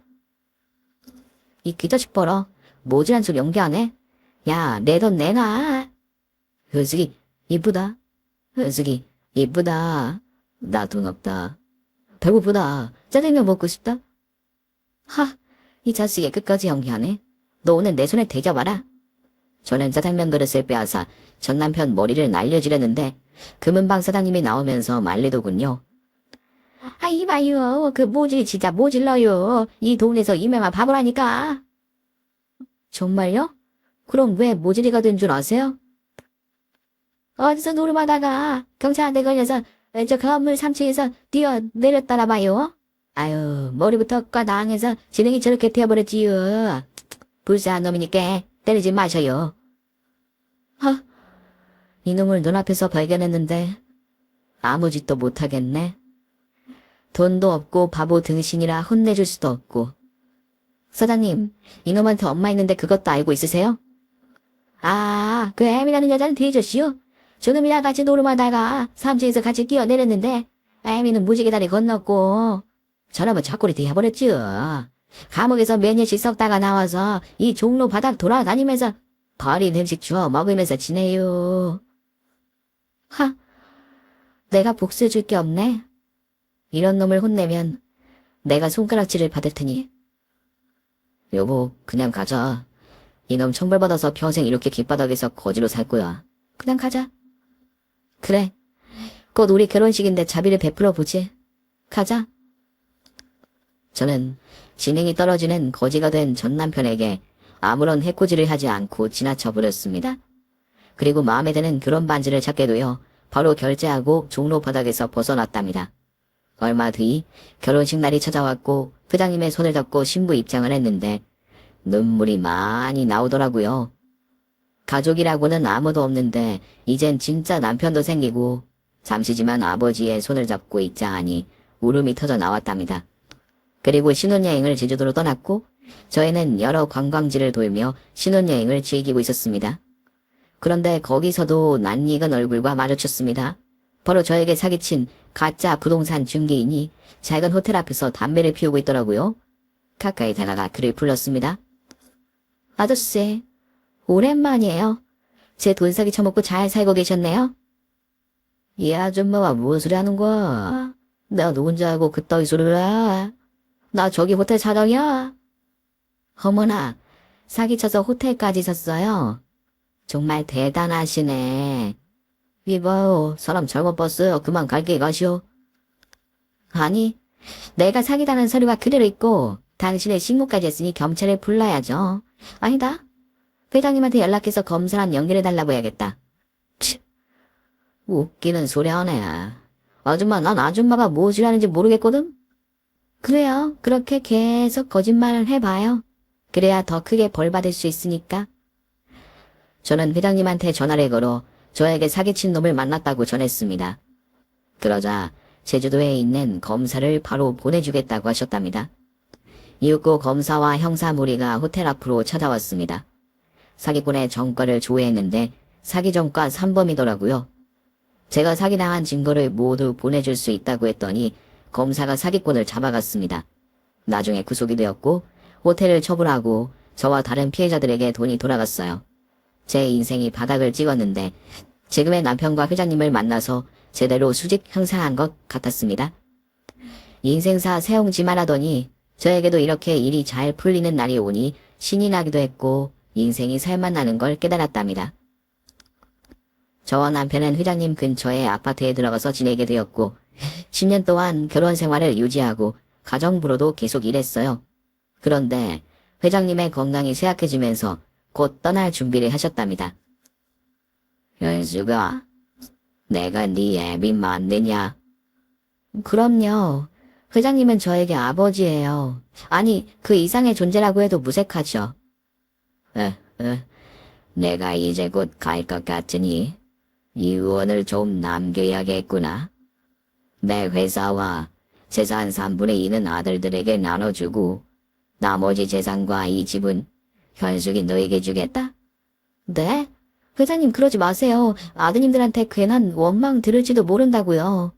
이 기자식 봐라. 모질한 척 연기하네. 야, 내 돈 내놔. 은숙이 이쁘다. 은숙이 이쁘다. 나 돈 없다. 배고프다. 짜장면 먹고 싶다. 이 자식이 끝까지 연기하네. 너 오늘 내 손에 대겨봐라. 저는 짜장면 그릇을 빼앗아 전 남편 머리를 날려주려는데 금은방 사장님이 나오면서 말리더군요. 이봐요. 그 모질 진짜 모질러요. 이 동네에서 이매만 바보라니까. 정말요? 그럼 왜 모질이가 된 줄 아세요? 어디서 노름하다가 경찰한테 걸려서 저 건물 3층에서 뛰어내렸다나 봐요. 아유, 머리부터 과당해서 진행이 저렇게 되어버렸지요. 불쌍한 놈이니까 때리지 마셔요. 이놈을 눈앞에서 발견했는데 아무 짓도 못하겠네. 돈도 없고 바보 등신이라 혼내줄 수도 없고. 서장님, 이놈한테 엄마 있는데 그것도 알고 있으세요? 아, 그 애미라는 여자는 뒤졌시오. 저놈이랑 같이 노름하다가 3층에서 같이 뛰어내렸는데 애미는 무지개 다리 건넜고 저놈은 자꾸리 되어버렸지요. 감옥에서 몇 년씩 썩다가 나와서 이 종로 바닥 돌아다니면서 버린 음식 주워 먹으면서 지내요. 내가 복수해줄 게 없네. 이런 놈을 혼내면 내가 손가락질을 받을 테니. 여보, 그냥 가자. 이놈 청벌받아서 평생 이렇게 길바닥에서 거지로 살 거야. 그냥 가자. 그래. 곧 우리 결혼식인데 자비를 베풀어 보지. 가자. 저는 지능이 떨어지는 거지가 된 전 남편에게 아무런 해코지를 하지 않고 지나쳐 버렸습니다. 그리고 마음에 드는 결혼 반지를 찾게 되어 바로 결제하고 종로 바닥에서 벗어났답니다. 얼마 뒤 결혼식 날이 찾아왔고 회장님의 손을 잡고 신부 입장을 했는데 눈물이 많이 나오더라고요. 가족이라고는 아무도 없는데 이젠 진짜 남편도 생기고 잠시지만 아버지의 손을 잡고 있자 하니 울음이 터져 나왔답니다. 그리고 신혼여행을 제주도로 떠났고 저희는 여러 관광지를 돌며 신혼여행을 즐기고 있었습니다. 그런데 거기서도 낯익은 얼굴과 마주쳤습니다. 바로 저에게 사기친 가짜 부동산 중개인이 작은 호텔 앞에서 담배를 피우고 있더라고요. 가까이 다가가 그를 불렀습니다. 아저씨, 오랜만이에요. 제 돈 사기 쳐먹고 잘 살고 계셨네요. 이 아줌마가 무슨 소리 하는 거야? 내가 누군지 알고 그따위 소리를 해? 나 저기 호텔 사장이야. 어머나, 사기쳐서 호텔까지 샀어요. 정말 대단하시네. 이봐요, 사람 잘못 봤어요. 그만 갈게 가시오. 아니, 내가 사기다는 서류가 그대로 있고 당신의 신고까지 했으니 경찰에 불러야죠. 아니다. 회장님한테 연락해서 검사랑 연결해달라고 해야겠다. 치, 웃기는 소리 하네. 아줌마, 난 아줌마가 무엇을 하는지 모르겠거든? 그래요. 그렇게 계속 거짓말을 해봐요. 그래야 더 크게 벌 받을 수 있으니까. 저는 회장님한테 전화를 걸어 저에게 사기친 놈을 만났다고 전했습니다. 그러자 제주도에 있는 검사를 바로 보내주겠다고 하셨답니다. 이윽고 검사와 형사 무리가 호텔 앞으로 찾아왔습니다. 사기꾼의 전과를 조회했는데 사기 전과 3범이더라고요. 제가 사기당한 증거를 모두 보내줄 수 있다고 했더니 검사가 사기꾼을 잡아갔습니다. 나중에 구속이 되었고 호텔을 처분하고 저와 다른 피해자들에게 돈이 돌아갔어요. 제 인생이 바닥을 찍었는데 지금의 남편과 회장님을 만나서 제대로 수직 형사한 것 같았습니다. 인생사 세옹지만 하더니 저에게도 이렇게 일이 잘 풀리는 날이 오니 신이 나기도 했고 인생이 살만나는 걸 깨달았답니다. 저와 남편은 회장님 근처의 아파트에 들어가서 지내게 되었고 10년 동안 결혼 생활을 유지하고 가정부로도 계속 일했어요. 그런데 회장님의 건강이 쇠약해지면서 곧 떠날 준비를 하셨답니다. 현수가, 내가 네 애비 맞느냐? 그럼요. 회장님은 저에게 아버지예요. 아니, 그 이상의 존재라고 해도 무색하죠. 내가 이제 곧 갈 것 같으니 유언을 좀 남겨야겠구나. 내 회사와 재산 3분의 2는 아들들에게 나눠주고 나머지 재산과 이 집은 현숙이 너에게 주겠다? 네? 회장님 그러지 마세요. 아드님들한테 괜한 원망 들을지도 모른다고요.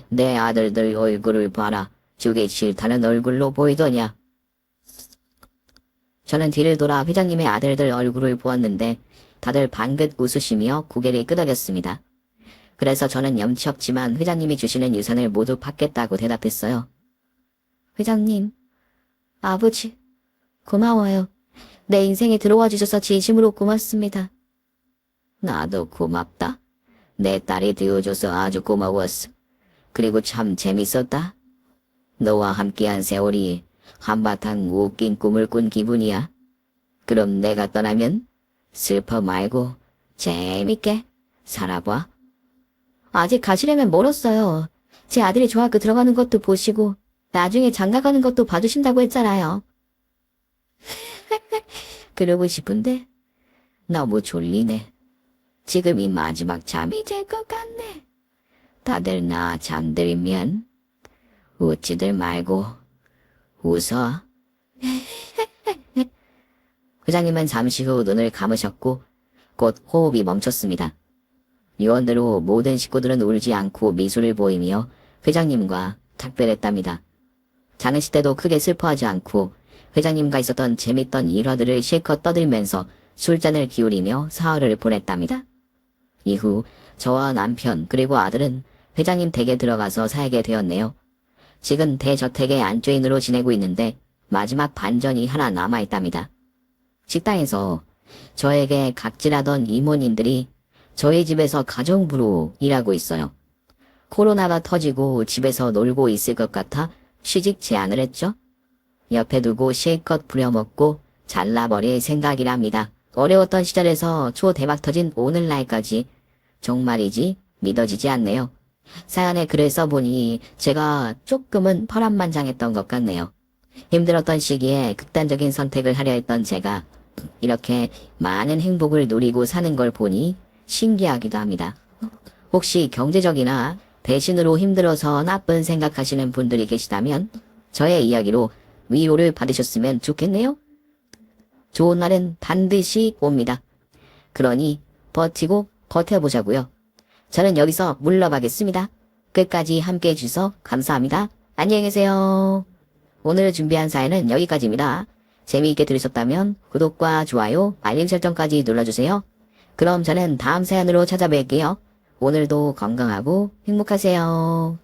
내 아들들 얼굴을 봐라. 주기 싫다는 얼굴로 보이더냐. 저는 뒤를 돌아 회장님의 아들들 얼굴을 보았는데 다들 방긋 웃으시며 고개를 끄덕였습니다. 그래서 저는 염치 없지만 회장님이 주시는 유산을 모두 받겠다고 대답했어요. 회장님, 아버지, 고마워요. 내 인생에 들어와 주셔서 진심으로 고맙습니다. 나도 고맙다. 내 딸이 되어줘서 아주 고마웠어. 그리고 참 재밌었다. 너와 함께한 세월이 한바탕 웃긴 꿈을 꾼 기분이야. 그럼 내가 떠나면 슬퍼 말고 재밌게 살아봐. 아직 가시려면 멀었어요. 제 아들이 중학교 들어가는 것도 보시고 나중에 장가 가는 것도 봐주신다고 했잖아요. 그러고 싶은데 너무 졸리네. 지금이 마지막 잠이 될 것 같네. 다들 나 잠들면 웃지들 말고 웃어. 회장님은 잠시 후 눈을 감으셨고 곧 호흡이 멈췄습니다. 요원대로 모든 식구들은 울지 않고 미소를 보이며 회장님과 작별했답니다. 장은씨 때도 크게 슬퍼하지 않고 회장님과 있었던 재밌던 일화들을 실컷 떠들면서 술잔을 기울이며 사흘을 보냈답니다. 이후 저와 남편 그리고 아들은 회장님 댁에 들어가서 살게 되었네요. 지금 대저택의 안주인으로 지내고 있는데 마지막 반전이 하나 남아있답니다. 식당에서 저에게 각질하던 이모님들이 저희 집에서 가정부로 일하고 있어요. 코로나가 터지고 집에서 놀고 있을 것 같아 취직 제안을 했죠. 옆에 두고 실컷 부려먹고 잘라버릴 생각이랍니다. 어려웠던 시절에서 초대박 터진 오늘날까지 정말이지 믿어지지 않네요. 사연에 글을 써보니 제가 조금은 파란만장했던 것 같네요. 힘들었던 시기에 극단적인 선택을 하려 했던 제가 이렇게 많은 행복을 누리고 사는 걸 보니 신기하기도 합니다. 혹시 경제적이나 배신으로 힘들어서 나쁜 생각하시는 분들이 계시다면 저의 이야기로 위로를 받으셨으면 좋겠네요. 좋은 날은 반드시 옵니다. 그러니 버티고 버텨보자고요. 저는 여기서 물러가겠습니다. 끝까지 함께해 주셔서 감사합니다. 안녕히 계세요. 오늘 준비한 사연은 여기까지입니다. 재미있게 들으셨다면 구독과 좋아요, 알림 설정까지 눌러주세요. 그럼 저는 다음 사연으로 찾아뵐게요. 오늘도 건강하고 행복하세요.